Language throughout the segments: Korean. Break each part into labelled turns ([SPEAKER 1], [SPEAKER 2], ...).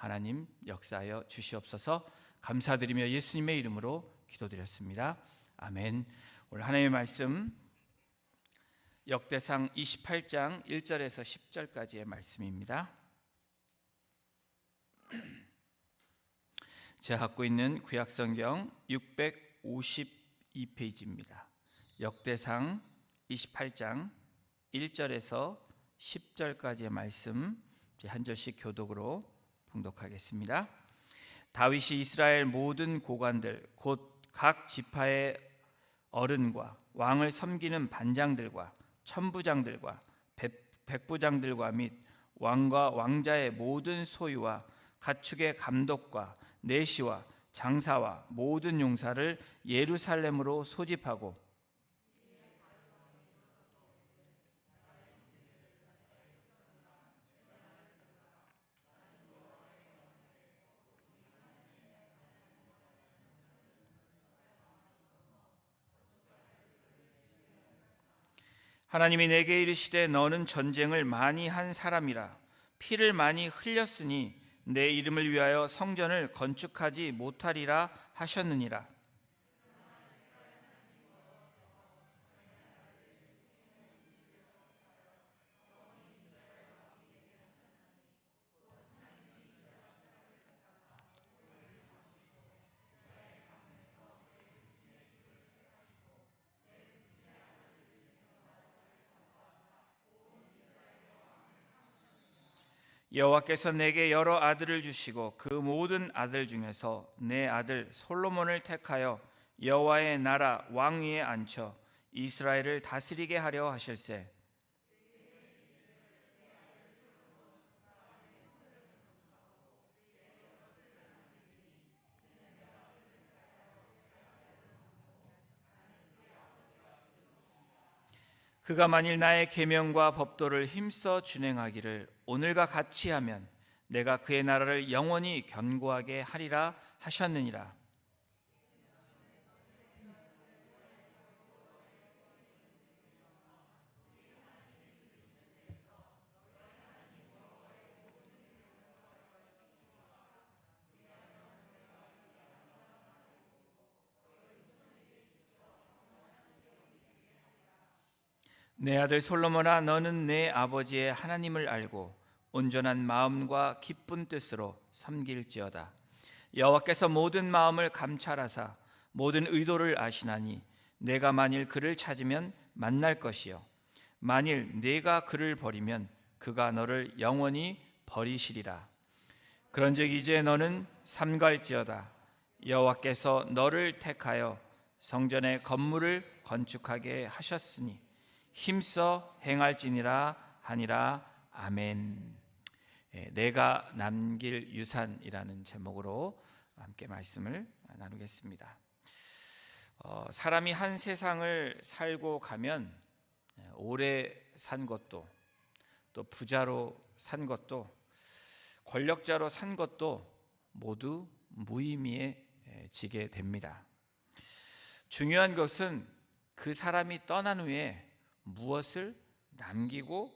[SPEAKER 1] 하나님 역사하여 주시옵소서. 감사드리며 예수님의 이름으로 기도드렸습니다. 아멘. 오늘 하나님의 말씀 역대상 28장 1절에서 10절까지의 말씀입니다. 제가 갖고 있는 구약성경 652페이지입니다. 역대상 28장 1절에서 10절까지의 말씀 한 절씩 교독으로 봉독하겠습니다. 다윗이 이스라엘 모든 고관들 곧 각 지파의 어른과 왕을 섬기는 반장들과 천부장들과 백부장들과 및 왕과 왕자의 모든 소유와 가축의 감독과 내시와 장사와 모든 용사를 예루살렘으로 소집하고 하나님이 내게 이르시되 너는 전쟁을 많이 한 사람이라 피를 많이 흘렸으니 내 이름을 위하여 성전을 건축하지 못하리라 하셨느니라. 여호와께서 내게 여러 아들을 주시고 그 모든 아들 중에서 내 아들 솔로몬을 택하여 여호와의 나라 왕위에 앉혀 이스라엘을 다스리게 하려 하실세. 그가 만일 나의 계명과 법도를 힘써 준행하기를 오늘과 같이 하면 내가 그의 나라를 영원히 견고하게 하리라 하셨느니라. 내 아들 솔로몬아, 너는 내 아버지의 하나님을 알고 온전한 마음과 기쁜 뜻으로 섬길지어다. 여호와께서 모든 마음을 감찰하사 모든 의도를 아시나니 내가 만일 그를 찾으면 만날 것이요 만일 내가 그를 버리면 그가 너를 영원히 버리시리라. 그런즉 이제 너는 삼갈지어다. 여호와께서 너를 택하여 성전의 건물을 건축하게 하셨으니 힘써 행할지니라 하니라. 아멘. 내가 남길 유산이라는 제목으로 함께 말씀을 나누겠습니다. 사람이 한 세상을 살고 가면 오래 산 것도 또 부자로 산 것도 권력자로 산 것도 모두 무의미해지게 됩니다. 중요한 것은 그 사람이 떠난 후에 무엇을 남기고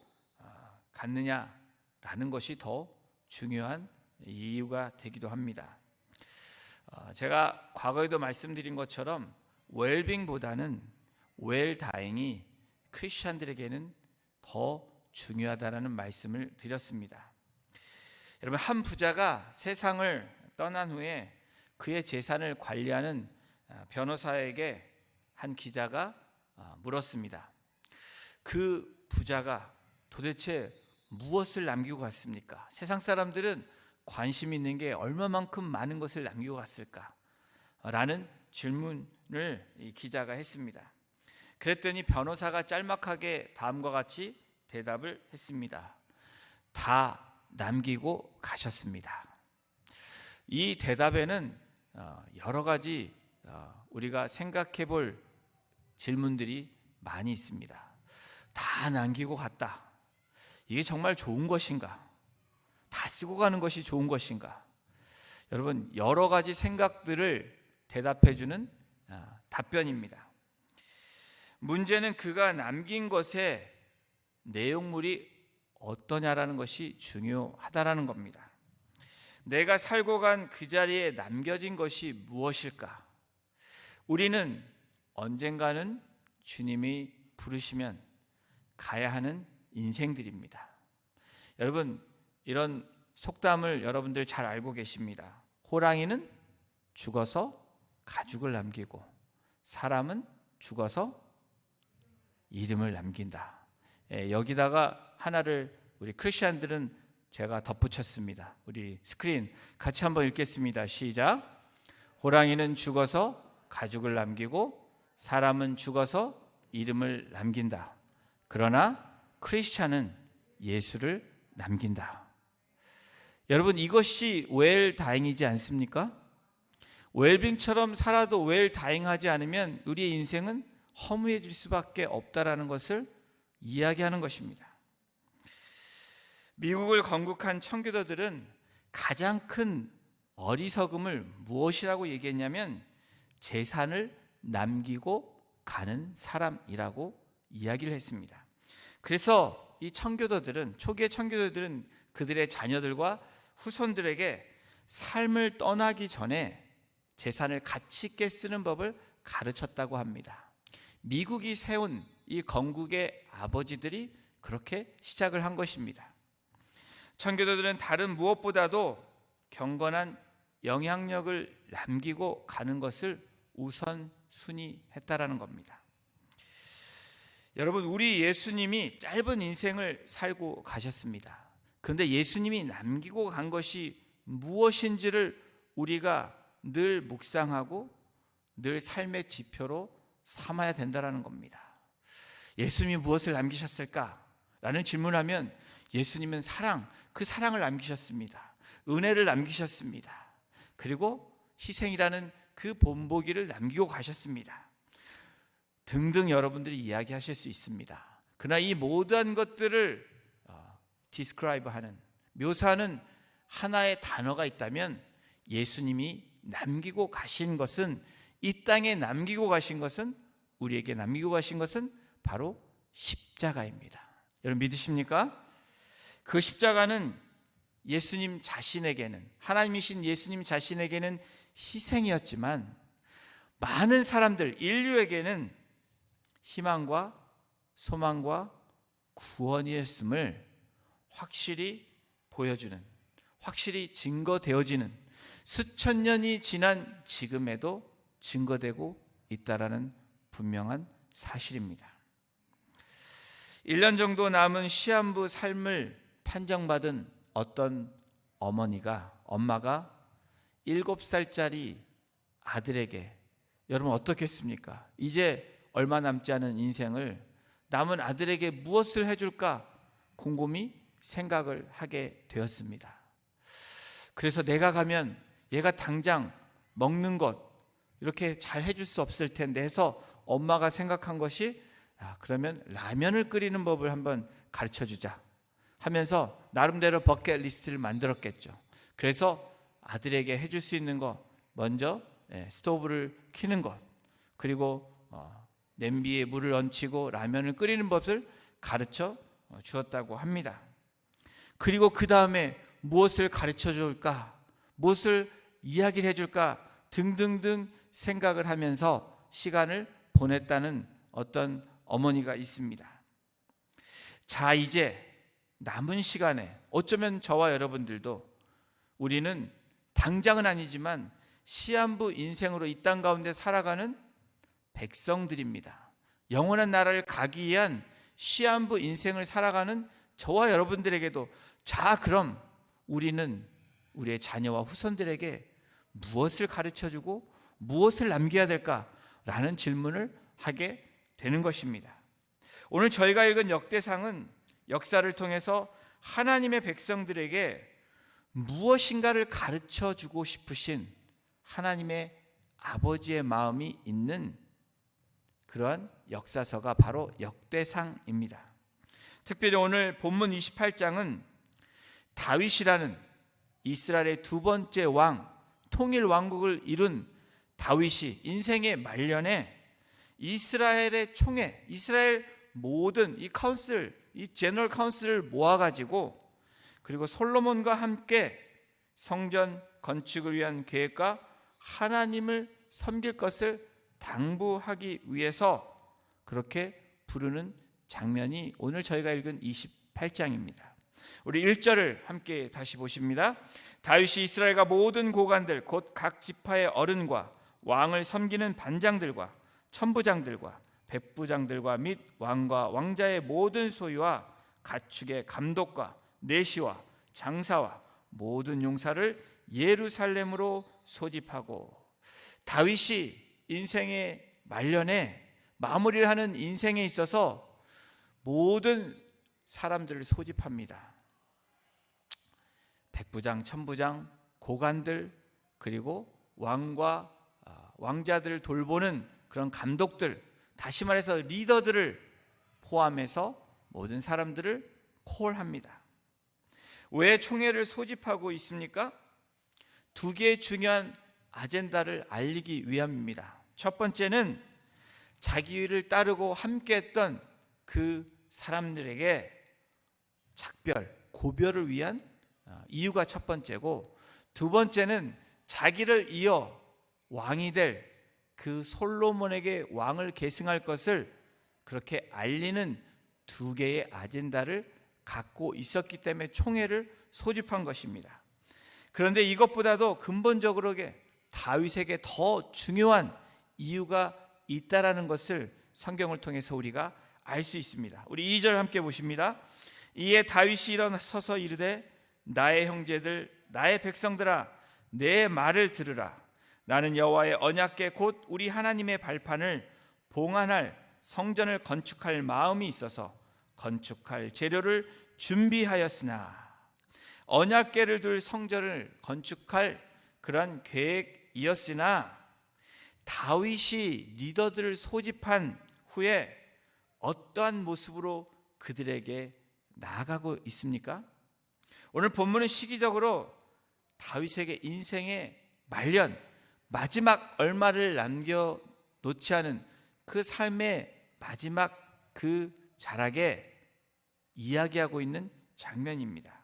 [SPEAKER 1] 갔느냐라는 것이 더 중요한 이유가 되기도 합니다. 제가 과거에도 말씀드린 것처럼 웰빙보다는 웰다잉이 크리스천들에게는 더 중요하다는 말씀을 드렸습니다. 여러분, 한 부자가 세상을 떠난 후에 그의 재산을 관리하는 변호사에게 한 기자가 물었습니다. 그 부자가 도대체 무엇을 남기고 갔습니까? 세상 사람들은 관심 있는 게 얼마만큼 많은 것을 남기고 갔을까? 라는 질문을 이 기자가 했습니다. 그랬더니 변호사가 짤막하게 다음과 같이 대답을 했습니다. 다 남기고 가셨습니다. 이 대답에는 여러 가지 우리가 생각해 볼 질문들이 많이 있습니다. 다 남기고 갔다. 이게 정말 좋은 것인가? 다 쓰고 가는 것이 좋은 것인가? 여러분, 여러 가지 생각들을 대답해 주는 답변입니다. 문제는 그가 남긴 것의 내용물이 어떠냐라는 것이 중요하다라는 겁니다. 내가 살고 간 그 자리에 남겨진 것이 무엇일까? 우리는 언젠가는 주님이 부르시면 가야 하는 인생들입니다. 여러분, 이런 속담을 여러분들 잘 알고 계십니다. 호랑이는 죽어서 가죽을 남기고 사람은 죽어서 이름을 남긴다. 여기다가 하나를 우리 크리스천들은 제가 덧붙였습니다. 우리 스크린 같이 한번 읽겠습니다. 시작. 호랑이는 죽어서 가죽을 남기고 사람은 죽어서 이름을 남긴다. 그러나 크리스천은 예수를 남긴다. 여러분, 이것이 웰다잉이지 않습니까? 웰빙처럼 살아도 웰다잉하지 않으면 우리의 인생은 허무해질 수밖에 없다라는 것을 이야기하는 것입니다. 미국을 건국한 청교도들은 가장 큰 어리석음을 무엇이라고 얘기했냐면 재산을 남기고 가는 사람이라고 이야기를 했습니다. 그래서 이 청교도들은, 초기의 청교도들은 그들의 자녀들과 후손들에게 삶을 떠나기 전에 재산을 가치 있게 쓰는 법을 가르쳤다고 합니다. 미국이 세운 이 건국의 아버지들이 그렇게 시작을 한 것입니다. 청교도들은 다른 무엇보다도 경건한 영향력을 남기고 가는 것을 우선순위했다라는 겁니다. 여러분, 우리 예수님이 짧은 인생을 살고 가셨습니다. 그런데 예수님이 남기고 간 것이 무엇인지를 우리가 늘 묵상하고 늘 삶의 지표로 삼아야 된다는 겁니다. 예수님이 무엇을 남기셨을까? 라는 질문하면 예수님은 사랑, 그 사랑을 남기셨습니다. 은혜를 남기셨습니다. 그리고 희생이라는 그 본보기를 남기고 가셨습니다. 등등 여러분들이 이야기하실 수 있습니다. 그러나 이 모든 것들을 디스크라이브하는, 묘사하는 하나의 단어가 있다면 예수님이 남기고 가신 것은, 이 땅에 남기고 가신 것은, 우리에게 남기고 가신 것은 바로 십자가입니다. 여러분 믿으십니까? 그 십자가는 예수님 자신에게는, 하나님이신 예수님 자신에게는 희생이었지만 많은 사람들, 인류에게는 희망과 소망과 구원이었음을 확실히 보여주는, 확실히 증거되어지는, 수천 년이 지난 지금에도 증거되고 있다라는 분명한 사실입니다. 1년 정도 남은 시한부 삶을 판정받은 어떤 엄마가 7살짜리 아들에게, 여러분 어떻겠습니까? 이제 얼마 남지 않은 인생을 남은 아들에게 무엇을 해줄까 곰곰이 생각을 하게 되었습니다. 그래서 내가 가면 얘가 당장 먹는 것 이렇게 잘 해줄 수 없을 텐데 해서 엄마가 생각한 것이, 그러면 라면을 끓이는 법을 한번 가르쳐주자 하면서 나름대로 버킷리스트를 만들었겠죠. 그래서 아들에게 해줄 수 있는 것, 먼저 스토브를 켜는 것, 그리고 냄비에 물을 얹히고 라면을 끓이는 법을 가르쳐 주었다고 합니다. 그리고 그 다음에 무엇을 가르쳐 줄까, 무엇을 이야기를 해줄까 등등등 생각을 하면서 시간을 보냈다는 어떤 어머니가 있습니다. 자, 이제 남은 시간에 어쩌면 저와 여러분들도, 우리는 당장은 아니지만 시한부 인생으로 이 땅 가운데 살아가는 백성들입니다. 영원한 나라를 가기 위한 시한부 인생을 살아가는 저와 여러분들에게도, 자, 그럼 우리는 우리의 자녀와 후손들에게 무엇을 가르쳐주고 무엇을 남겨야 될까라는 질문을 하게 되는 것입니다. 오늘 저희가 읽은 역대상은 역사를 통해서 하나님의 백성들에게 무엇인가를 가르쳐주고 싶으신 하나님의 아버지의 마음이 있는 그러한 역사서가 바로 역대상입니다. 특별히 오늘 본문 28장은 다윗이라는 이스라엘의 두 번째 왕, 통일 왕국을 이룬 다윗이 인생의 말년에 이스라엘의 총회, 이스라엘 모든 이 카운슬, 이 제너럴 카운슬을 모아가지고, 그리고 솔로몬과 함께 성전 건축을 위한 계획과 하나님을 섬길 것을 당부하기 위해서 그렇게 부르는 장면이 오늘 저희가 읽은 28장입니다. 우리 1절을 함께 다시 보십니다. 다윗이 이스라엘과 모든 고관들 곧 각 지파의 어른과 왕을 섬기는 반장들과 천부장들과 백부장들과 및 왕과 왕자의 모든 소유와 가축의 감독과 내시와 장사와 모든 용사를 예루살렘으로 소집하고, 다윗이 인생의 말년에 마무리를 하는 인생에 있어서 모든 사람들을 소집합니다. 백부장, 천부장, 고관들, 그리고 왕과 왕자들을 돌보는 그런 감독들, 다시 말해서 리더들을 포함해서 모든 사람들을 콜합니다. 왜 총회를 소집하고 있습니까? 두 개의 중요한 아젠다를 알리기 위함입니다. 첫 번째는 자기를 따르고 함께했던 그 사람들에게 작별, 고별을 위한 이유가 첫 번째고, 두 번째는 자기를 이어 왕이 될 그 솔로몬에게 왕을 계승할 것을 그렇게 알리는 두 개의 아젠다를 갖고 있었기 때문에 총회를 소집한 것입니다. 그런데 이것보다도 근본적으로 다윗에게 더 중요한 이유가 있다라는 것을 성경을 통해서 우리가 알 수 있습니다. 우리 2절 함께 보십니다. 이에 다윗이 일어서서 이르되 나의 형제들, 나의 백성들아, 내 말을 들으라. 나는 여호와의 언약궤 곧 우리 하나님의 발판을 봉안할 성전을 건축할 마음이 있어서 건축할 재료를 준비하였으나, 언약궤를 둘 성전을 건축할 그런 계획이었으나, 다윗이 리더들을 소집한 후에 어떠한 모습으로 그들에게 나아가고 있습니까? 오늘 본문은 시기적으로 다윗에게 인생의 말년, 마지막 얼마를 남겨놓지 않은 그 삶의 마지막 그 자락에 이야기하고 있는 장면입니다.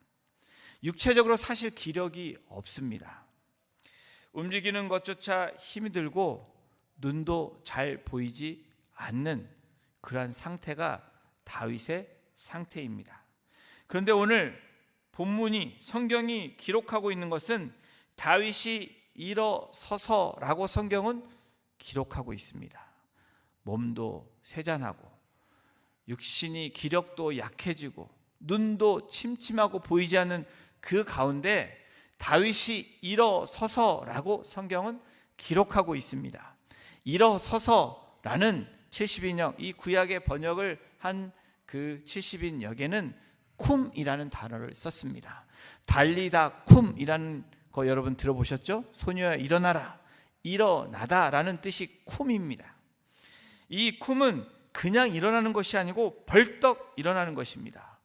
[SPEAKER 1] 육체적으로 사실 기력이 없습니다. 움직이는 것조차 힘이 들고 눈도 잘 보이지 않는 그러한 상태가 다윗의 상태입니다. 그런데 오늘 본문이, 성경이 기록하고 있는 것은 다윗이 일어서서라고 성경은 기록하고 있습니다. 몸도 쇠잔하고 육신이 기력도 약해지고 눈도 침침하고 보이지 않는 그 가운데 다윗이 일어서서라고 성경은 기록하고 있습니다. 일어서서라는 70인역, 이 구약의 번역을 한 그 70인역에는 쿰이라는 단어를 썼습니다. 달리다 쿰이라는 거 여러분 들어보셨죠? 소녀야 일어나라, 일어나다라는 뜻이 쿰입니다. 이 쿰은 그냥 일어나는 것이 아니고 벌떡 일어나는 것입니다.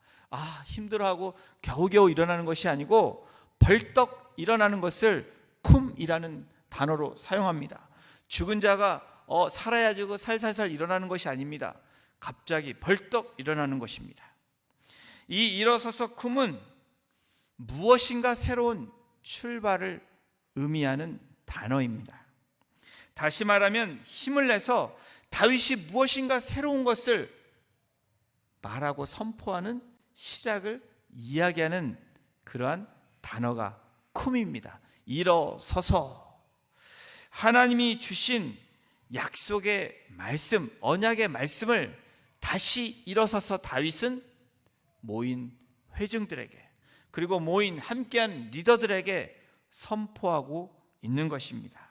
[SPEAKER 1] 힘들어하고 겨우겨우 일어나는 것이 아니고 벌떡 일어나는 것을 쿰이라는 단어로 사용합니다. 죽은 자가 살아야지 살살살 일어나는 것이 아닙니다. 갑자기 벌떡 일어나는 것입니다. 이 일어서서 쿰은 무엇인가 새로운 출발을 의미하는 단어입니다. 다시 말하면 힘을 내서 다윗이 무엇인가 새로운 것을 말하고 선포하는 시작을 이야기하는 그러한 단어가 쿰입니다. 일어서서 하나님이 주신 약속의 말씀, 언약의 말씀을 다시 일어서서 다윗은 모인 회중들에게, 그리고 모인 함께한 리더들에게 선포하고 있는 것입니다.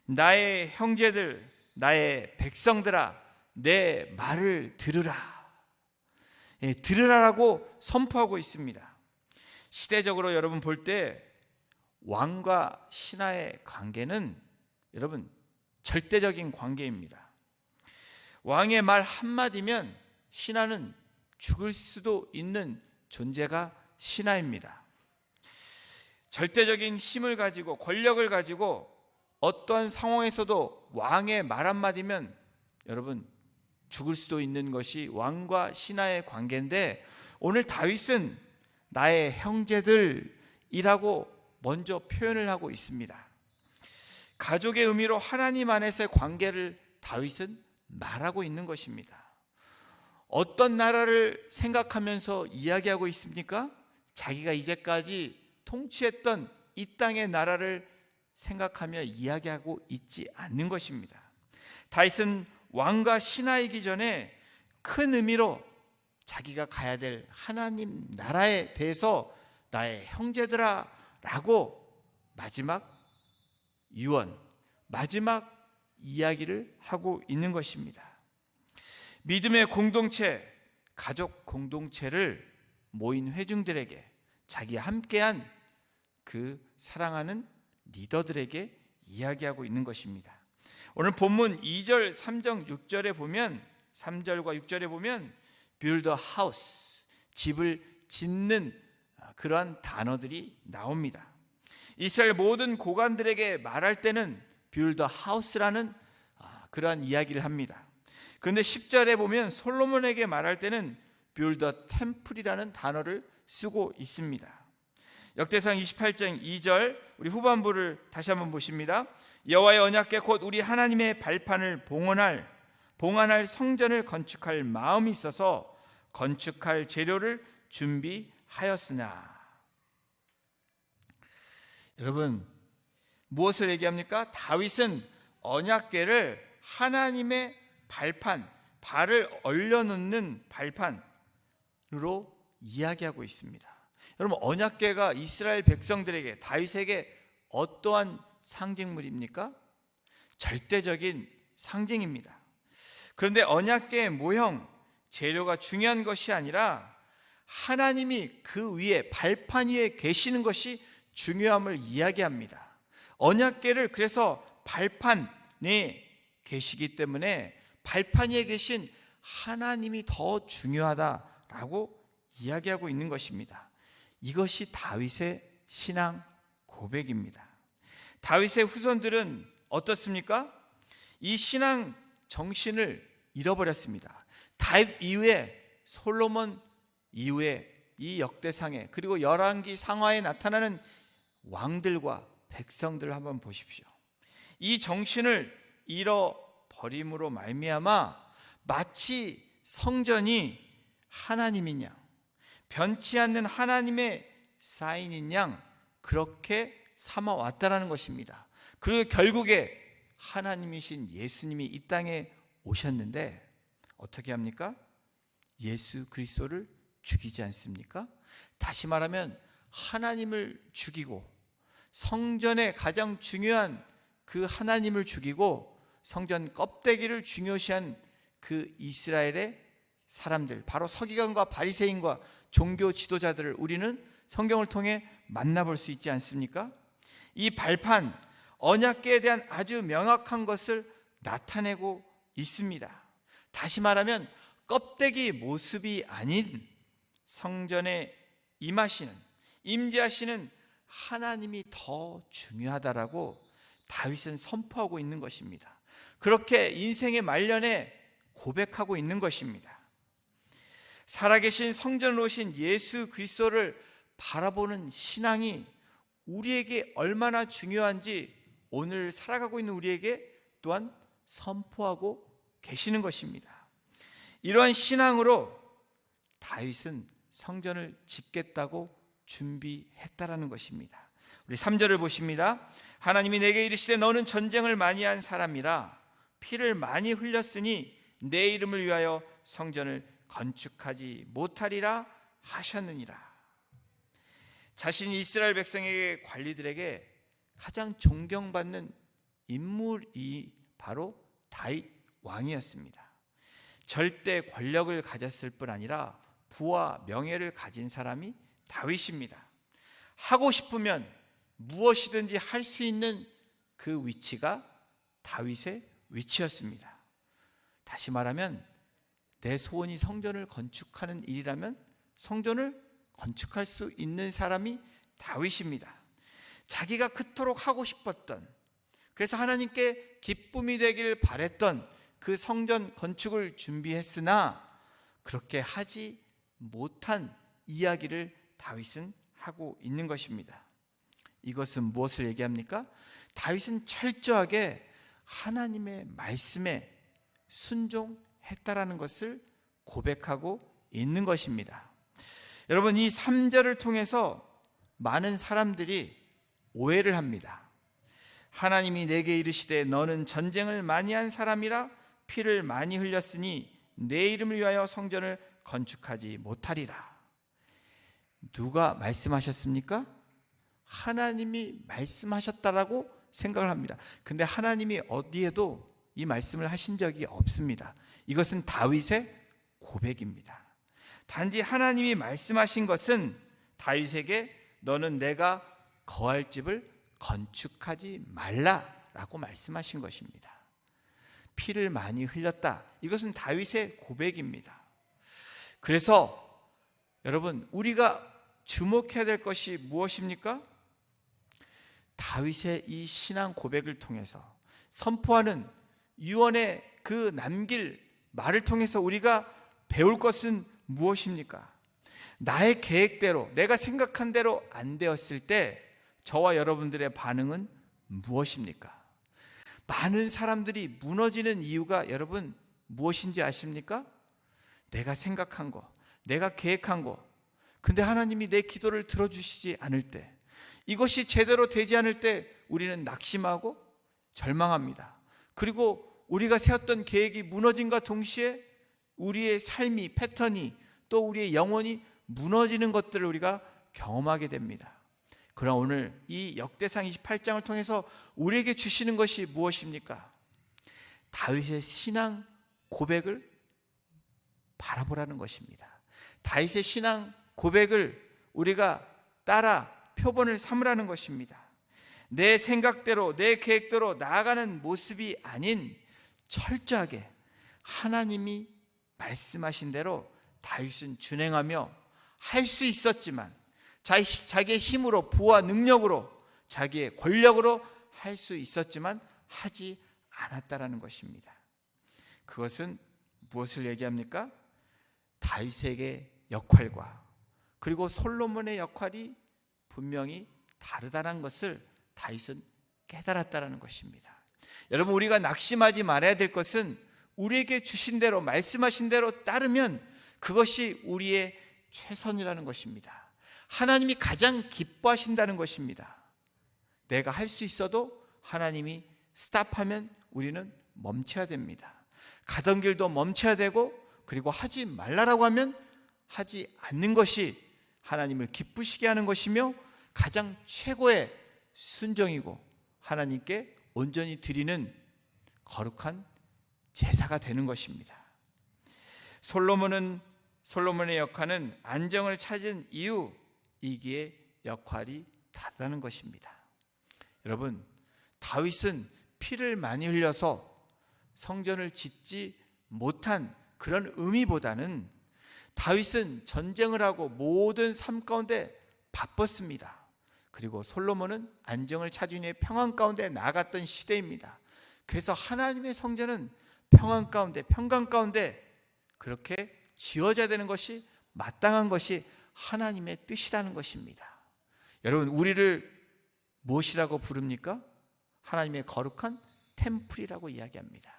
[SPEAKER 1] 나의 형제들, 나의 백성들아, 내 말을 들으라. 들으라라고 선포하고 있습니다. 시대적으로 여러분 볼 때 왕과 신하의 관계는 여러분 절대적인 관계입니다. 왕의 말 한마디면 신하는 죽을 수도 있는 존재가 신하입니다. 절대적인 힘을 가지고 권력을 가지고 어떠한 상황에서도 왕의 말 한마디면 여러분 죽을 수도 있는 것이 왕과 신하의 관계인데, 오늘 다윗은 나의 형제들이라고 먼저 표현을 하고 있습니다. 가족의 의미로 하나님 안에서의 관계를 다윗은 말하고 있는 것입니다. 어떤 나라를 생각하면서 이야기하고 있습니까? 자기가 이제까지 통치했던 이 땅의 나라를 생각하며 이야기하고 있지 않는 것입니다. 다윗은 왕과 신하이기 전에 큰 의미로 자기가 가야 될 하나님 나라에 대해서 나의 형제들아 라고 마지막 유언, 마지막 이야기를 하고 있는 것입니다. 믿음의 공동체, 가족 공동체를 모인 회중들에게, 자기와 함께한 그 사랑하는 리더들에게 이야기하고 있는 것입니다. 오늘 본문 2절, 3절, 6절에 보면, 3절과 6절에 보면 build a house, 집을 짓는 그러한 단어들이 나옵니다. 이스라엘 모든 고관들에게 말할 때는 build a house라는 그러한 이야기를 합니다. 그런데 10절에 보면 솔로몬에게 말할 때는 build a temple이라는 단어를 쓰고 있습니다. 역대상 28장 2절 우리 후반부를 다시 한번 보십니다. 여호와의 언약궤 곧 우리 하나님의 발판을 봉헌할 성전을 건축할 마음이 있어서 건축할 재료를 준비하였으나. 여러분, 무엇을 얘기합니까? 다윗은 언약궤를 하나님의 발판, 발을 얼려놓는 발판으로 이야기하고 있습니다. 여러분, 언약궤가 이스라엘 백성들에게, 다윗에게 어떠한 상징물입니까? 절대적인 상징입니다. 그런데 언약궤의 모형, 재료가 중요한 것이 아니라 하나님이 그 위에, 발판 위에 계시는 것이 중요함을 이야기합니다. 언약궤를 그래서 발판에 계시기 때문에 발판 위에 계신 하나님이 더 중요하다라고 이야기하고 있는 것입니다. 이것이 다윗의 신앙 고백입니다. 다윗의 후손들은 어떻습니까? 이 신앙 정신을 잃어버렸습니다. 다윗 이후에, 솔로몬 이후에 이 역대상에, 그리고 열왕기 상하에 나타나는 왕들과 백성들을 한번 보십시오. 이 정신을 잃어버림으로 말미암아 마치 성전이 하나님인 양, 변치 않는 하나님의 사인인 양 그렇게 삼아왔다라는 것입니다. 그리고 결국에 하나님이신 예수님이 이 땅에 오셨는데 어떻게 합니까? 예수 그리스도를 죽이지 않습니까? 다시 말하면 하나님을 죽이고, 성전의 가장 중요한 그 하나님을 죽이고 성전 껍데기를 중요시한 그 이스라엘의 사람들, 바로 서기관과 바리새인과 종교 지도자들을 우리는 성경을 통해 만나볼 수 있지 않습니까? 이 발판, 언약궤에 대한 아주 명확한 것을 나타내고 있습니다. 다시 말하면 껍데기 모습이 아닌 성전에 임재하시는 하나님이 더 중요하다라고 다윗은 선포하고 있는 것입니다. 그렇게 인생의 말년에 고백하고 있는 것입니다. 살아계신 성전으로 오신 예수 그리스도를 바라보는 신앙이 우리에게 얼마나 중요한지 오늘 살아가고 있는 우리에게 또한 선포하고 계시는 것입니다. 이러한 신앙으로 다윗은 성전을 짓겠다고 준비했다라는 것입니다. 우리 3절을 보십니다. 하나님이 내게 이르시되 너는 전쟁을 많이 한 사람이라 피를 많이 흘렸으니 내 이름을 위하여 성전을 건축하지 못하리라 하셨느니라. 자신이 이스라엘 백성에게, 관리들에게 가장 존경받는 인물이 바로 다윗 왕이었습니다. 절대 권력을 가졌을 뿐 아니라 부와 명예를 가진 사람이 다윗입니다. 하고 싶으면 무엇이든지 할 수 있는 그 위치가 다윗의 위치였습니다. 다시 말하면 내 소원이 성전을 건축하는 일이라면 성전을 건축할 수 있는 사람이 다윗입니다. 자기가 그토록 하고 싶었던, 그래서 하나님께 기쁨이 되기를 바랬던 그 성전 건축을 준비했으나 그렇게 하지 못한 이야기를 다윗은 하고 있는 것입니다. 이것은 무엇을 얘기합니까? 다윗은 철저하게 하나님의 말씀에 순종했다라는 것을 고백하고 있는 것입니다. 여러분, 이 3절을 통해서 많은 사람들이 오해를 합니다. 하나님이 내게 이르시되 너는 전쟁을 많이 한 사람이라 피를 많이 흘렸으니 내 이름을 위하여 성전을 건축하지 못하리라. 누가 말씀하셨습니까? 하나님이 말씀하셨다라고 생각을 합니다. 근데 하나님이 어디에도 이 말씀을 하신 적이 없습니다. 이것은 다윗의 고백입니다. 단지 하나님이 말씀하신 것은 다윗에게 너는 내가 거할 집을 건축하지 말라라고 말씀하신 것입니다. 피를 많이 흘렸다. 이것은 다윗의 고백입니다. 그래서 여러분, 우리가 주목해야 될 것이 무엇입니까? 다윗의 이 신앙 고백을 통해서 선포하는 유언의 그 남길 말을 통해서 우리가 배울 것은 무엇입니까? 나의 계획대로, 내가 생각한 대로 안 되었을 때 저와 여러분들의 반응은 무엇입니까? 많은 사람들이 무너지는 이유가 여러분 무엇인지 아십니까? 내가 생각한 거, 내가 계획한 거, 근데 하나님이 내 기도를 들어주시지 않을 때, 이것이 제대로 되지 않을 때 우리는 낙심하고 절망합니다. 그리고 우리가 세웠던 계획이 무너짐과 동시에 우리의 삶이, 패턴이, 또 우리의 영혼이 무너지는 것들을 우리가 경험하게 됩니다. 그러나 오늘 이 역대상 28장을 통해서 우리에게 주시는 것이 무엇입니까? 다윗의 신앙 고백을 바라보라는 것입니다. 다윗의 신앙 고백을 우리가 따라 표본을 삼으라는 것입니다. 내 생각대로, 내 계획대로 나아가는 모습이 아닌 철저하게 하나님이 말씀하신 대로 다윗은 준행하며 할 수 있었지만, 자기의 힘으로, 부와 능력으로, 자기의 권력으로 할 수 있었지만 하지 않았다라는 것입니다. 그것은 무엇을 얘기합니까? 다윗에게 역할과 그리고 솔로몬의 역할이 분명히 다르다는 것을 다윗은 깨달았다는 것입니다. 여러분, 우리가 낙심하지 말아야 될 것은 우리에게 주신 대로, 말씀하신 대로 따르면 그것이 우리의 최선이라는 것입니다. 하나님이 가장 기뻐하신다는 것입니다. 내가 할 수 있어도 하나님이 스탑하면 우리는 멈춰야 됩니다. 가던 길도 멈춰야 되고, 그리고 하지 말라라고 하면 하지 않는 것이 하나님을 기쁘시게 하는 것이며 가장 최고의 순종이고 하나님께 온전히 드리는 거룩한 제사가 되는 것입니다. 솔로몬의 역할은 안정을 찾은 이후 이기의 역할이 다르다는 것입니다. 여러분, 다윗은 피를 많이 흘려서 성전을 짓지 못한 그런 의미보다는 다윗은 전쟁을 하고 모든 삶 가운데 바빴습니다. 그리고 솔로몬은 안정을 찾은 후에 평안 가운데 나아갔던 시대입니다. 그래서 하나님의 성전은 평안 가운데, 평강 가운데 그렇게 지어져야 되는 것이 마땅한 것이 하나님의 뜻이라는 것입니다. 여러분, 우리를 무엇이라고 부릅니까? 하나님의 거룩한 템플이라고 이야기합니다.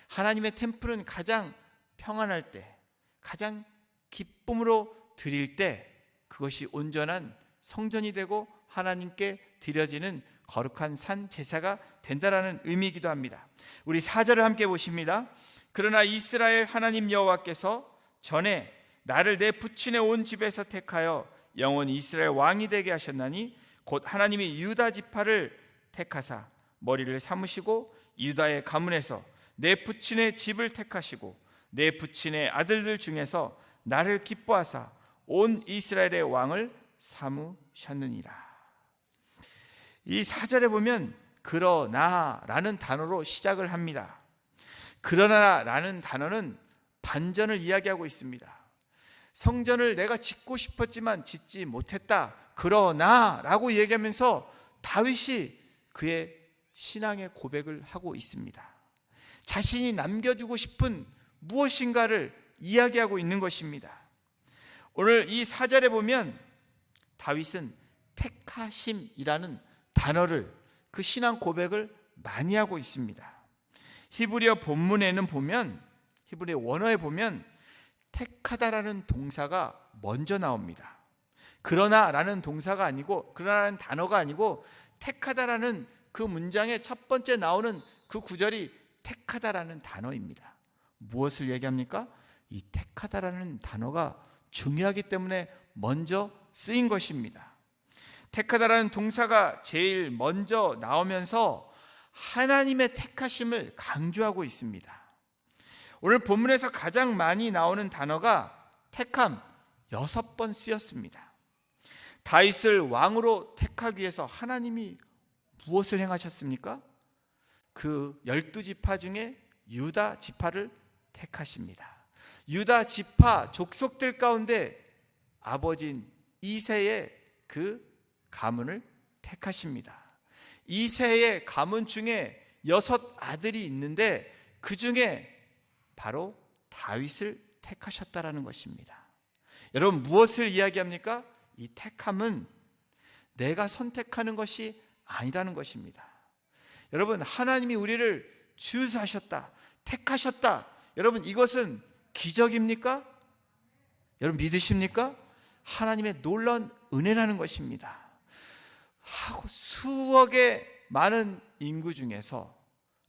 [SPEAKER 1] 하나님의 템플은 가장 평안할 때, 가장 기쁨으로 드릴 때 그것이 온전한 성전이 되고 하나님께 드려지는 거룩한 산 제사가 된다라는 의미이기도 합니다. 우리 4절을 함께 보십니다. 그러나 이스라엘 하나님 여호와께서 전에 나를 내 부친의 온 집에서 택하여 영원히 이스라엘 왕이 되게 하셨나니 곧 하나님이 유다 지파를 택하사 머리를 삼으시고 유다의 가문에서 내 부친의 집을 택하시고 내 부친의 아들들 중에서 나를 기뻐하사 온 이스라엘의 왕을 삼으셨느니라. 이 4절에 보면 그러나라는 단어로 시작을 합니다. 그러나라는 단어는 반전을 이야기하고 있습니다. 성전을 내가 짓고 싶었지만 짓지 못했다, 그러나라고 얘기하면서 다윗이 그의 신앙의 고백을 하고 있습니다. 자신이 남겨주고 싶은 무엇인가를 이야기하고 있는 것입니다. 오늘 이 4절에 보면 다윗은 택하심이라는 단어를, 그 신앙 고백을 많이 하고 있습니다. 히브리어 본문에는 보면, 히브리어 원어에 보면 택하다라는 동사가 먼저 나옵니다. 그러나라는 동사가 아니고, 그러나라는 단어가 아니고, 택하다라는 그 문장의 첫 번째 나오는 그 구절이 택하다라는 단어입니다. 무엇을 얘기합니까? 이 택하다라는 단어가 중요하기 때문에 먼저 쓰인 것입니다. 택하다라는 동사가 제일 먼저 나오면서 하나님의 택하심을 강조하고 있습니다. 오늘 본문에서 가장 많이 나오는 단어가 택함 6번 쓰였습니다. 다윗을 왕으로 택하기 위해서 하나님이 무엇을 행하셨습니까? 그 12지파 중에 유다 지파를 택하십니다. 유다 지파 족속들 가운데 아버지인 이새의 그 가문을 택하십니다. 이새의 가문 중에 6 아들이 있는데 그 중에 바로 다윗을 택하셨다라는 것입니다. 여러분, 무엇을 이야기합니까? 이 택함은 내가 선택하는 것이 아니라는 것입니다. 여러분, 하나님이 우리를 추수하셨다, 택하셨다. 여러분, 이것은 기적입니까? 여러분, 믿으십니까? 하나님의 놀라운 은혜라는 것입니다. 하고 수억의 많은 인구 중에서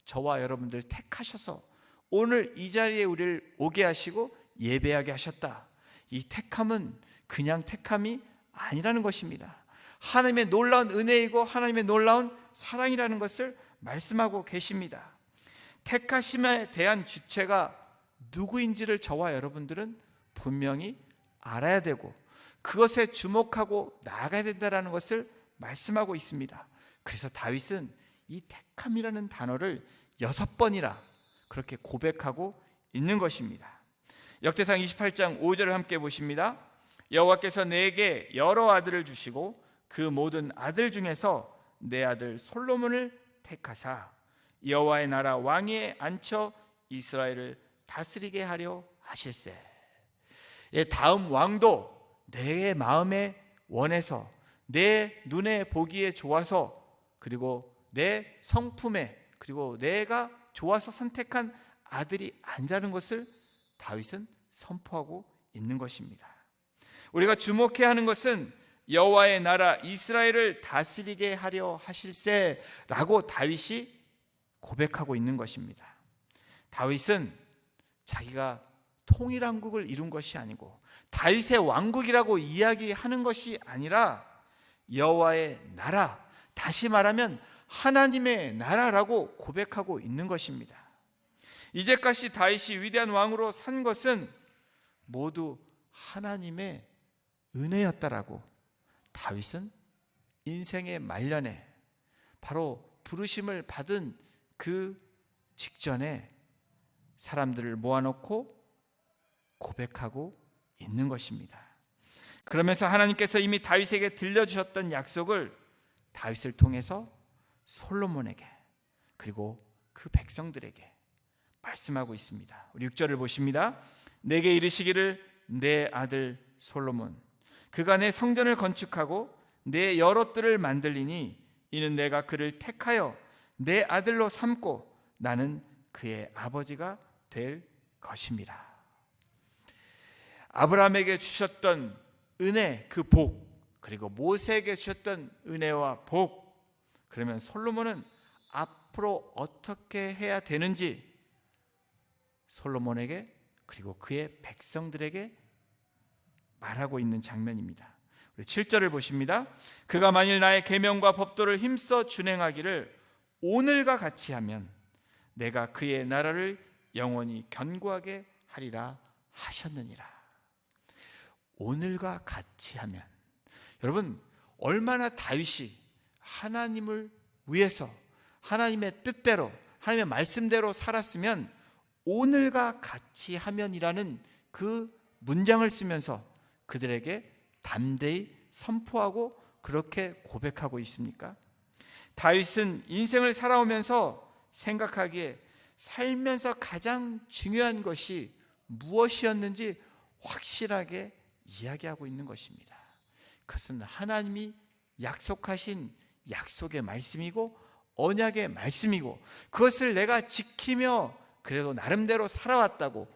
[SPEAKER 1] 저와 여러분들 택하셔서 오늘 이 자리에 우리를 오게 하시고 예배하게 하셨다. 이 택함은 그냥 택함이 아니라는 것입니다. 하나님의 놀라운 은혜이고 하나님의 놀라운 사랑이라는 것을 말씀하고 계십니다. 택하심에 대한 주체가 누구인지를 저와 여러분들은 분명히 알아야 되고 그것에 주목하고 나아가야 된다는 것을 말씀하고 있습니다. 그래서 다윗은 이 택함이라는 단어를 6번이나 그렇게 고백하고 있는 것입니다. 역대상 28장 5절을 함께 보십니다. 여호와께서 내게 여러 아들을 주시고 그 모든 아들 중에서 내 아들 솔로몬을 택하사 여호와의 나라 왕위에 앉혀 이스라엘을 다스리게 하려 하실세. 다음 왕도 내 마음에 원해서 내 눈에 보기에 좋아서 그리고 내 성품에 그리고 내가 좋아서 선택한 아들이 아니라는 것을 다윗은 선포하고 있는 것입니다. 우리가 주목해야 하는 것은 여호와의 나라 이스라엘을 다스리게 하려 하실세라고 다윗이 고백하고 있는 것입니다. 다윗은 자기가 통일왕국을 이룬 것이 아니고 다윗의 왕국이라고 이야기하는 것이 아니라 여호와의 나라, 다시 말하면 하나님의 나라라고 고백하고 있는 것입니다. 이제까지 다윗이 위대한 왕으로 산 것은 모두 하나님의 은혜였다라고 다윗은 인생의 말년에 바로 부르심을 받은 그 직전에 사람들을 모아놓고 고백하고 있는 것입니다. 그러면서 하나님께서 이미 다윗에게 들려주셨던 약속을 다윗을 통해서 솔로몬에게 그리고 그 백성들에게 말씀하고 있습니다. 우리 6절을 보십니다. 내게 이르시기를 내 아들 솔로몬 그가 내 성전을 건축하고 내 여러 뜰을 만들리니 이는 내가 그를 택하여 내 아들로 삼고 나는 그의 아버지가 될 것입니다. 아브라함에게 주셨던 은혜, 그 복, 그리고 모세에게 주셨던 은혜와 복, 그러면 솔로몬은 앞으로 어떻게 해야 되는지 솔로몬에게 그리고 그의 백성들에게 말하고 있는 장면입니다. 우리 7절을 보십니다. 그가 만일 나의 계명과 법도를 힘써 준행하기를 오늘과 같이 하면 내가 그의 나라를 영원히 견고하게 하리라 하셨느니라. 오늘과 같이 하면, 여러분 얼마나 다윗이 하나님을 위해서 하나님의 뜻대로 하나님의 말씀대로 살았으면 오늘과 같이 하면이라는 그 문장을 쓰면서 그들에게 담대히 선포하고 그렇게 고백하고 있습니까? 다윗은 인생을 살아오면서 생각하기에 살면서 가장 중요한 것이 무엇이었는지 확실하게 이야기하고 있는 것입니다. 그것은 하나님이 약속하신 약속의 말씀이고 언약의 말씀이고 그것을 내가 지키며 그래도 나름대로 살아왔다고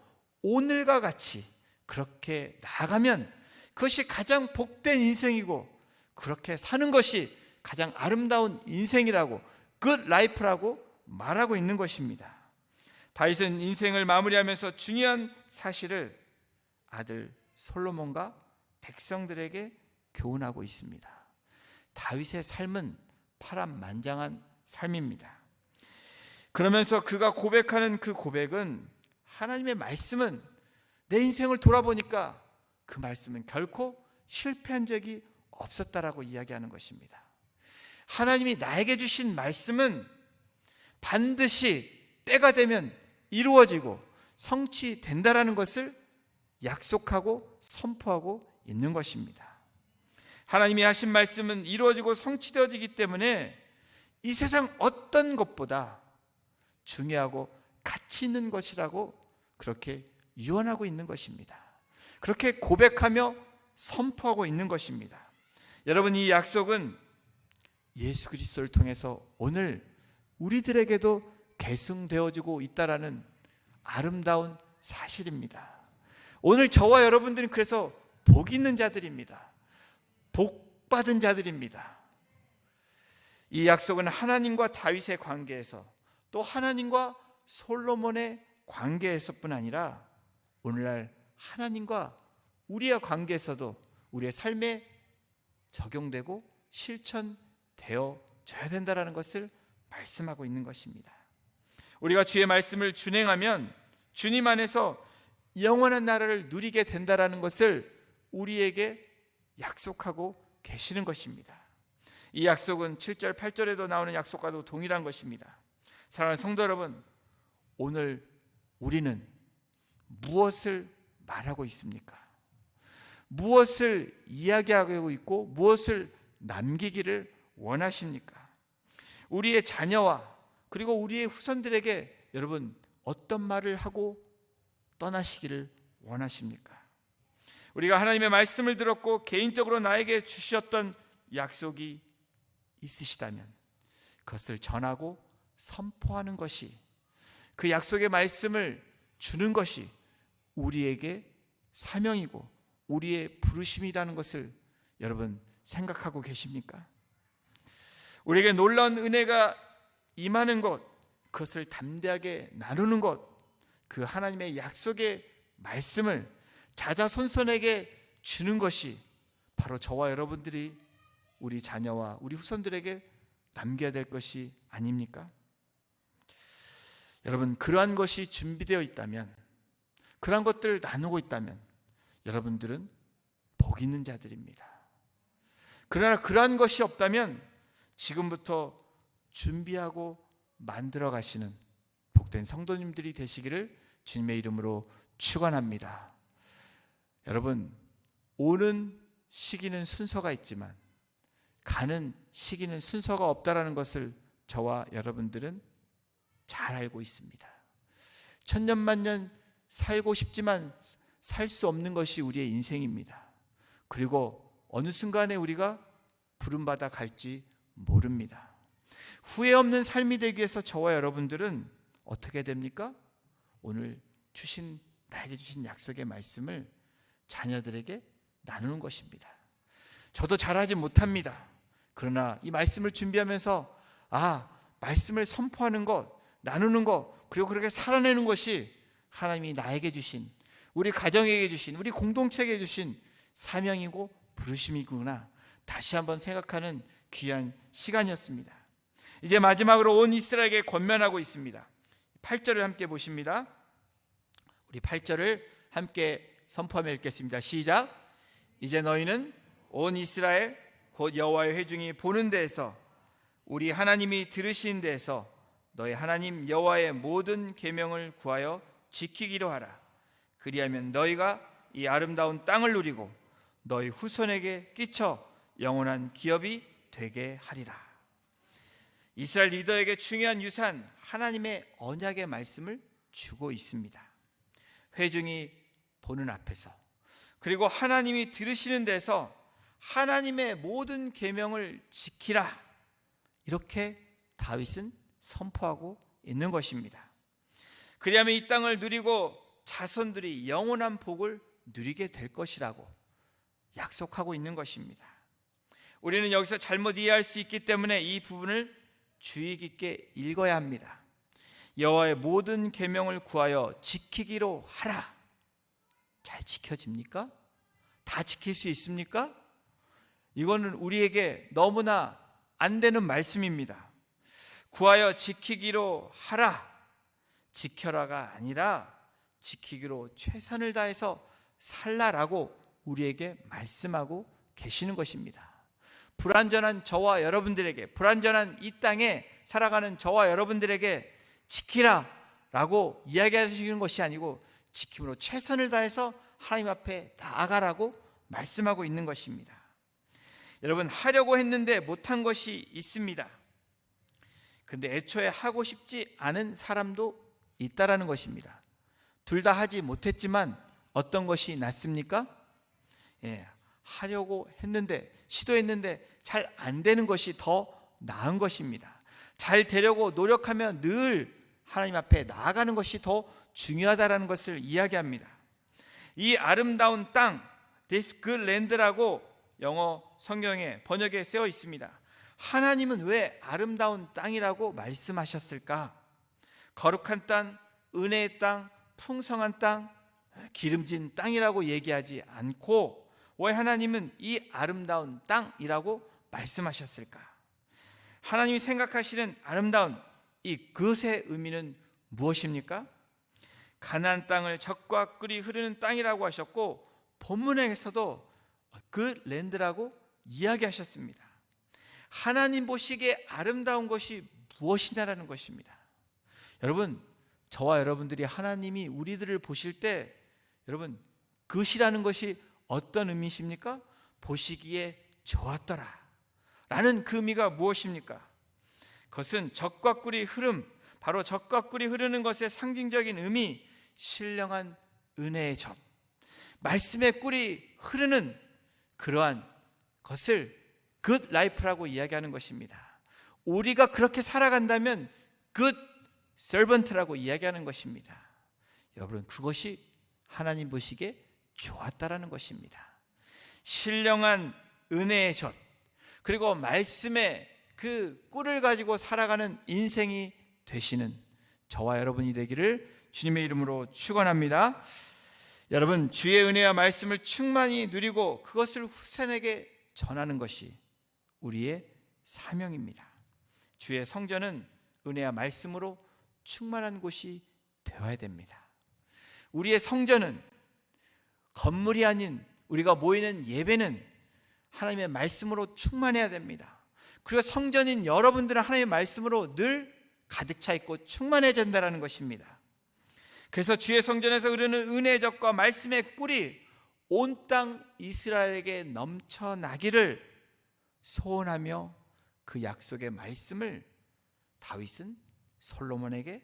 [SPEAKER 1] 오늘과 같이 그렇게 나아가면 그것이 가장 복된 인생이고 그렇게 사는 것이 가장 아름다운 인생이라고 good life라고 말하고 있는 것입니다. 다윗은 인생을 마무리하면서 중요한 사실을 아들 솔로몬과 백성들에게 교훈하고 있습니다. 다윗의 삶은 파란만장한 삶입니다. 그러면서 그가 고백하는 그 고백은 하나님의 말씀은 내 인생을 돌아보니까 그 말씀은 결코 실패한 적이 없었다라고 이야기하는 것입니다. 하나님이 나에게 주신 말씀은 반드시 때가 되면 이루어지고 성취된다라는 것을 약속하고 선포하고 있는 것입니다. 하나님이 하신 말씀은 이루어지고 성취되어지기 때문에 이 세상 어떤 것보다 중요하고 가치 있는 것이라고 그렇게 유언하고 있는 것입니다. 그렇게 고백하며 선포하고 있는 것입니다. 여러분, 이 약속은 예수 그리스도를 통해서 오늘 우리들에게도 계승되어지고 있다라는 아름다운 사실입니다. 오늘 저와 여러분들은 그래서 복 있는 자들입니다. 복 받은 자들입니다. 이 약속은 하나님과 다윗의 관계에서 또 하나님과 솔로몬의 관계에서뿐 아니라 오늘날 하나님과 우리의 관계에서도 우리의 삶에 적용되고 실천되어져야 된다는 것을 말씀하고 있는 것입니다. 우리가 주의 말씀을 준행하면 주님 안에서 영원한 나라를 누리게 된다는 것을 우리에게 약속하고 계시는 것입니다. 이 약속은 7절 8절에도 나오는 약속과도 동일한 것입니다. 사랑하는 성도 여러분, 오늘 우리는 무엇을 말하고 있습니까? 무엇을 이야기하고 있고 무엇을 남기기를 원하십니까? 우리의 자녀와 그리고 우리의 후손들에게 여러분 어떤 말을 하고 떠나시기를 원하십니까? 우리가 하나님의 말씀을 들었고 개인적으로 나에게 주셨던 약속이 있으시다면 그것을 전하고 선포하는 것이, 그 약속의 말씀을 주는 것이 우리에게 사명이고 우리의 부르심이라는 것을 여러분 생각하고 계십니까? 우리에게 놀라운 은혜가 임하는 것, 그것을 담대하게 나누는 것, 그 하나님의 약속의 말씀을 자자손손에게 주는 것이 바로 저와 여러분들이 우리 자녀와 우리 후손들에게 남겨야 될 것이 아닙니까? 여러분, 그러한 것이 준비되어 있다면, 그러한 것들을 나누고 있다면 여러분들은 복 있는 자들입니다. 그러나 그러한 것이 없다면 지금부터 준비하고 만들어 가시는 복된 성도님들이 되시기를 주님의 이름으로 축원합니다. 여러분, 오는 시기는 순서가 있지만 가는 시기는 순서가 없다라는 것을 저와 여러분들은 잘 알고 있습니다. 천년만년 살고 싶지만 살 수 없는 것이 우리의 인생입니다. 그리고 어느 순간에 우리가 부름받아 갈지 모릅니다. 후회 없는 삶이 되기 위해서 저와 여러분들은 어떻게 됩니까? 오늘 나에게 주신 약속의 말씀을 자녀들에게 나누는 것입니다. 저도 잘하지 못합니다. 그러나 이 말씀을 준비하면서 말씀을 선포하는 것, 나누는 것, 그리고 그렇게 살아내는 것이 하나님이 나에게 주신, 우리 가정에게 주신, 우리 공동체에게 주신 사명이고 부르심이구나 다시 한번 생각하는 귀한 시간이었습니다. 이제 마지막으로 온 이스라엘에게 권면하고 있습니다. 8절을 함께 보십니다. 우리 8절을 함께 선포하며 읽겠습니다. 시작. 이제 너희는 온 이스라엘 곧 여호와의 회중이 보는 데에서 우리 하나님이 들으시는 데에서 너희 하나님 여호와의 모든 계명을 구하여 지키기로 하라. 그리하면 너희가 이 아름다운 땅을 누리고 너희 후손에게 끼쳐 영원한 기업이 되게 하리라. 이스라엘 리더에게 중요한 유산, 하나님의 언약의 말씀을 주고 있습니다. 회중이 보는 앞에서, 그리고 하나님이 들으시는 데서 하나님의 모든 계명을 지키라. 이렇게 다윗은 선포하고 있는 것입니다. 그리하면 이 땅을 누리고 자손들이 영원한 복을 누리게 될 것이라고 약속하고 있는 것입니다. 우리는 여기서 잘못 이해할 수 있기 때문에 이 부분을 주의 깊게 읽어야 합니다. 여호와의 모든 계명을 구하여 지키기로 하라. 잘 지켜집니까? 다 지킬 수 있습니까? 이거는 우리에게 너무나 안 되는 말씀입니다. 구하여 지키기로 하라. 지켜라가 아니라 지키기로 최선을 다해서 살라라고 우리에게 말씀하고 계시는 것입니다. 불완전한 저와 여러분들에게, 불완전한 이 땅에 살아가는 저와 여러분들에게 지키라 라고 이야기하시는 것이 아니고 지킴으로 최선을 다해서 하나님 앞에 나아가라고 말씀하고 있는 것입니다. 여러분, 하려고 했는데 못한 것이 있습니다. 근데 애초에 하고 싶지 않은 사람도 있다라는 것입니다. 둘 다 하지 못했지만 어떤 것이 낫습니까? 하려고 했는데, 시도했는데 잘 안 되는 것이 더 나은 것입니다. 잘 되려고 노력하면 늘 하나님 앞에 나아가는 것이 더 중요하다는 것을 이야기합니다. 이 아름다운 땅, This good land라고 영어 성경에 번역에 쓰여 있습니다. 하나님은 왜 아름다운 땅이라고 말씀하셨을까? 거룩한 땅, 은혜의 땅, 풍성한 땅, 기름진 땅이라고 얘기하지 않고 왜 하나님은 이 아름다운 땅이라고 말씀하셨을까? 하나님이 생각하시는 아름다운 이 그것의 의미는 무엇입니까? 가나안 땅을 젖과 꿀이 흐르는 땅이라고 하셨고 본문에서도 그 랜드라고 이야기하셨습니다. 하나님 보시기에 아름다운 것이 무엇이냐라는 것입니다. 여러분, 저와 여러분들이 하나님이 우리들을 보실 때 여러분, 그것이라는 것이 어떤 의미십니까? 보시기에 좋았더라 라는 그 의미가 무엇입니까? 그것은 젖과 꿀이 흐름, 바로 젖과 꿀이 흐르는 것의 상징적인 의미, 신령한 은혜의 젖, 말씀의 꿀이 흐르는 그러한 것을 good life라고 이야기하는 것입니다. 우리가 그렇게 살아간다면 good servant라고 이야기하는 것입니다. 여러분, 그것이 하나님 보시기에 좋았다라는 것입니다. 신령한 은혜의 젖, 그리고 말씀의 그 꿀을 가지고 살아가는 인생이 되시는 저와 여러분이 되기를 주님의 이름으로 축원합니다. 여러분, 주의 은혜와 말씀을 충만히 누리고 그것을 후손에게 전하는 것이 우리의 사명입니다. 주의 성전은 은혜와 말씀으로 충만한 곳이 되어야 됩니다. 우리의 성전은 건물이 아닌 우리가 모이는 예배는 하나님의 말씀으로 충만해야 됩니다. 그리고 성전인 여러분들은 하나님의 말씀으로 늘 가득 차 있고 충만해야 된다는 것입니다. 그래서 주의 성전에서 흐르는 은혜의 젖과 말씀의 꿀이 온 땅 이스라엘에게 넘쳐나기를 소원하며 그 약속의 말씀을 다윗은 솔로몬에게,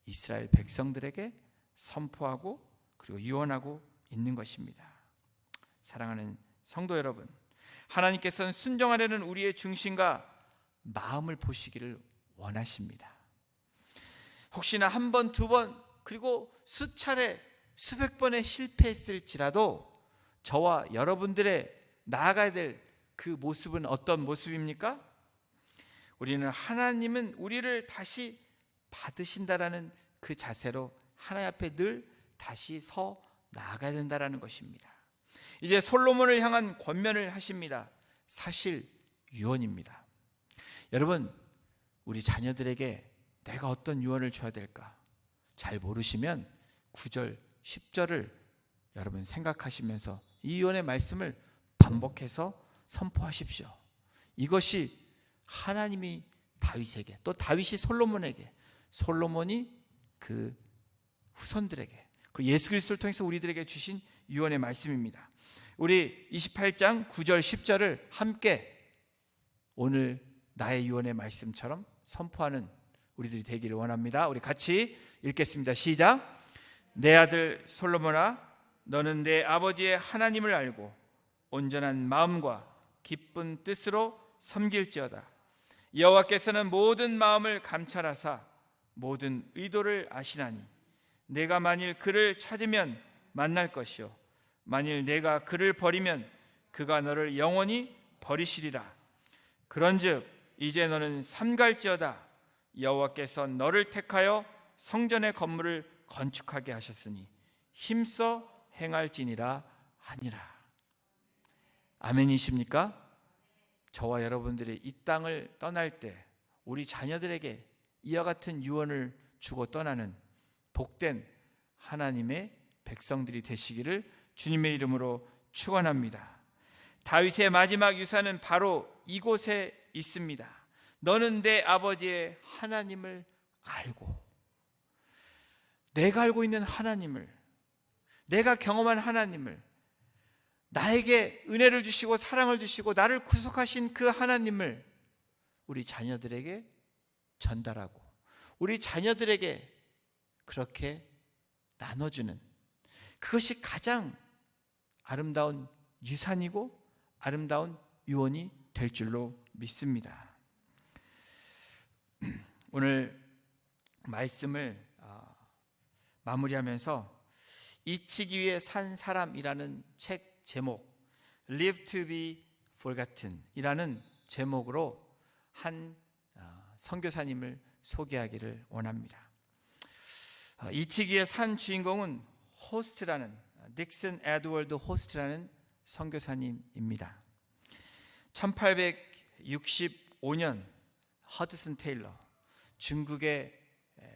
[SPEAKER 1] 이스라엘 백성들에게 선포하고 그리고 유언하고 있는 것입니다. 사랑하는 성도 여러분, 하나님께서는 순종하려는 우리의 중심과 마음을 보시기를 원하십니다. 혹시나 한 번, 두 번, 그리고 수차례, 수백 번의 실패했을지라도 저와 여러분들의 나아가야 될 그 모습은 어떤 모습입니까? 우리는 하나님은 우리를 다시 받으신다라는 그 자세로 하나님 앞에 늘 다시 서 나아가야 된다라는 것입니다. 이제 솔로몬을 향한 권면을 하십니다. 사실 유언입니다. 여러분, 우리 자녀들에게 내가 어떤 유언을 줘야 될까 잘 모르시면 9절, 10절을 여러분 생각하시면서 이 유언의 말씀을 반복해서 선포하십시오. 이것이 하나님이 다윗에게, 또 다윗이 솔로몬에게, 솔로몬이 그 후손들에게, 그리고 예수 그리스도를 통해서 우리들에게 주신 유언의 말씀입니다. 우리 28장 9절 10절을 함께 오늘 나의 유언의 말씀처럼 선포하는 우리들이 되기를 원합니다. 우리 같이 읽겠습니다. 시작. 내 아들 솔로몬아, 너는 내 아버지의 하나님을 알고 온전한 마음과 기쁜 뜻으로 섬길지어다. 여호와께서는 모든 마음을 감찰하사 모든 의도를 아시나니 내가 만일 그를 찾으면 만날 것이요 만일 내가 그를 버리면 그가 너를 영원히 버리시리라. 그런즉 이제 너는 삼갈지어다. 여호와께서 너를 택하여 성전의 건물을 건축하게 하셨으니 힘써 행할지니라 하니라. 아멘이십니까? 저와 여러분들이 이 땅을 떠날 때 우리 자녀들에게 이와 같은 유언을 주고 떠나는 복된 하나님의 백성들이 되시기를 주님의 이름으로 축원합니다. 다윗의 마지막 유산은 바로 이곳에 있습니다. 너는 내 아버지의 하나님을 알고, 내가 알고 있는 하나님을, 내가 경험한 하나님을, 나에게 은혜를 주시고 사랑을 주시고 나를 구속하신 그 하나님을 우리 자녀들에게 전달하고 우리 자녀들에게 그렇게 나눠주는, 그것이 가장 아름다운 유산이고 아름다운 유언이 될 줄로 믿습니다. 오늘 말씀을 마무리하면서 잊히기 위해 산 사람이라는 책 제목, Live to be Forgotten 이라는 제목으로 한 선교사님을 소개하기를 원합니다. 잊히기 위해 산 주인공은 호스트라는, 딕슨 에드워드 호스트라는 선교사님입니다. 1865년 허드슨 테일러, 중국에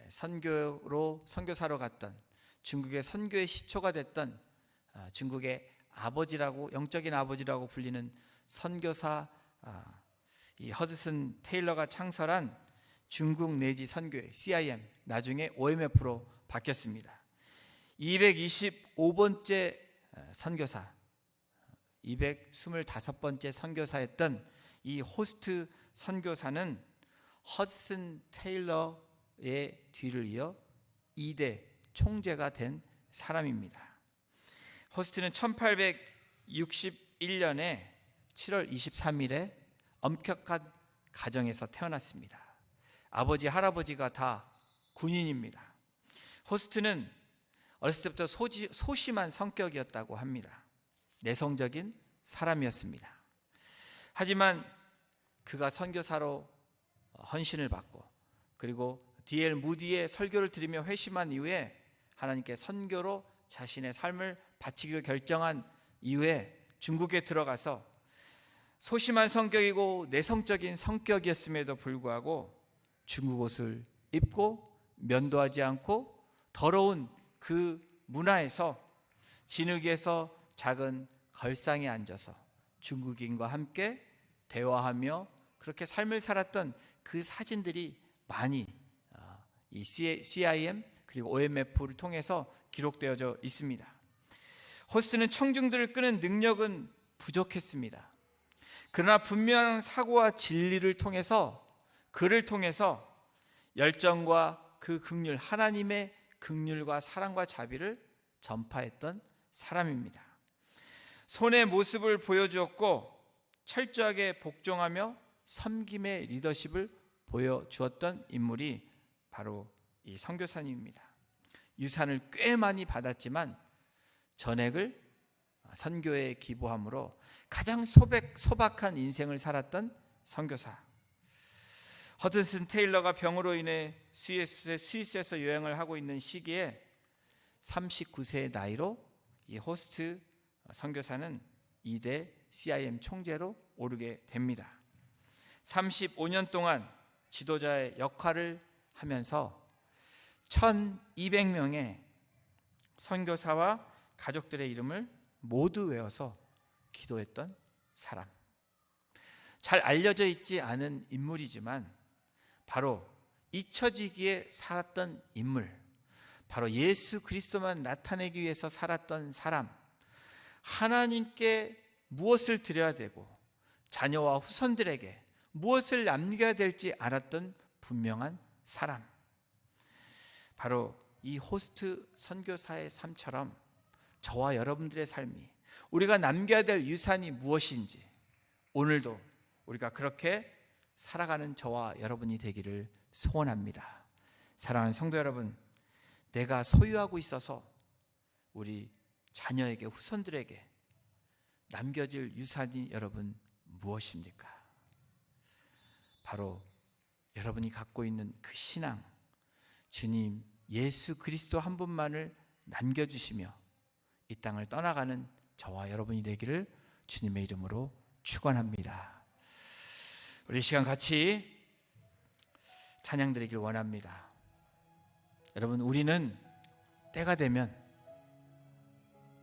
[SPEAKER 1] 선교사로 갔던, 중국의 선교의 시초가 됐던 중국의 아버지라고, 영적인 아버지라고 불리는 선교사 이 허드슨 테일러가 창설한 중국 내지 선교회 CIM, 나중에 OMF로 바뀌었습니다. 225번째 선교사, 225번째 선교사였던 이 호스트 선교사는 허드슨 테일러의 뒤를 이어 2대 총재가 된 사람입니다. 호스트는 1861년에 7월 23일에 엄격한 가정에서 태어났습니다. 아버지, 할아버지가 다 군인입니다. 호스트는 어렸을 때부터 소심한 성격이었다고 합니다. 내성적인 사람이었습니다. 하지만 그가 선교사로 헌신을 받고 그리고 D.L. 무디의 설교를 들으며 회심한 이후에 하나님께 선교로 자신의 삶을 바치기로 결정한 이후에 중국에 들어가서 소심한 성격이고 내성적인 성격이었음에도 불구하고 중국 옷을 입고 면도하지 않고 더러운 그 문화에서 진흙에서 작은 걸상에 앉아서 중국인과 함께 대화하며 그렇게 삶을 살았던 그 사진들이 많이 이 CIM 그리고 OMF를 통해서 기록되어져 있습니다. 호스트는 청중들을 끄는 능력은 부족했습니다. 그러나 분명한 사고와 진리를 통해서, 그를 통해서 열정과 그 긍휼, 하나님의 긍휼과 사랑과 자비를 전파했던 사람입니다. 손의 모습을 보여주었고 철저하게 복종하며 섬김의 리더십을 보여주었던 인물이 바로 이 선교사님입니다. 유산을 꽤 많이 받았지만 전액을 선교에 기부함으로 가장 소박한 인생을 살았던 선교사. 허드슨 테일러가 병으로 인해 스위스에서 여행을 하고 있는 시기에 39세의 나이로 이 호스트 선교사는 2대 CIM 총재로 오르게 됩니다. 35년 동안 지도자의 역할을 하면서 1200명의 선교사와 가족들의 이름을 모두 외워서 기도했던 사람. 잘 알려져 있지 않은 인물이지만 바로 잊혀지기에 살았던 인물, 바로 예수 그리스도만 나타내기 위해서 살았던 사람, 하나님께 무엇을 드려야 되고 자녀와 후손들에게 무엇을 남겨야 될지 알았던 분명한 사람, 바로 이 호스트 선교사의 삶처럼 저와 여러분들의 삶이, 우리가 남겨야 될 유산이 무엇인지 오늘도 우리가 그렇게 살아가는 저와 여러분이 되기를 소원합니다. 사랑하는 성도 여러분, 내가 소유하고 있어서 우리 자녀에게, 후손들에게 남겨질 유산이 여러분 무엇입니까? 바로 여러분이 갖고 있는 그 신앙, 주님 예수 그리스도 한 분만을 남겨주시며 이 땅을 떠나가는 저와 여러분이 되기를 주님의 이름으로 축원합니다. 우리 이 시간 같이 찬양 드리길 원합니다. 여러분, 우리는 때가 되면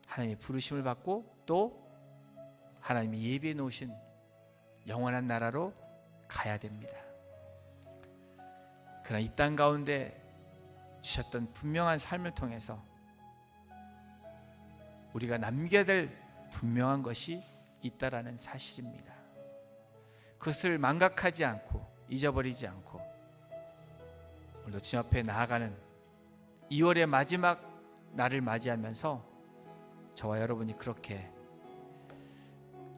[SPEAKER 1] 하나님의 부르심을 받고 또 하나님이 예비해 놓으신 영원한 나라로 가야 됩니다. 그러나 이 땅 가운데 주셨던 분명한 삶을 통해서 우리가 남겨야 될 분명한 것이 있다라는 사실입니다. 그것을 망각하지 않고 잊어버리지 않고 오늘도 주님 앞에 나아가는 2월의 마지막 날을 맞이하면서 저와 여러분이 그렇게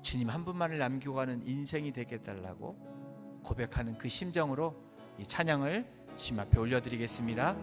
[SPEAKER 1] 주님 한 분만을 남기고 가는 인생이 되게 해달라고 고백하는 그 심정으로 이 찬양을 주님 앞에 올려드리겠습니다.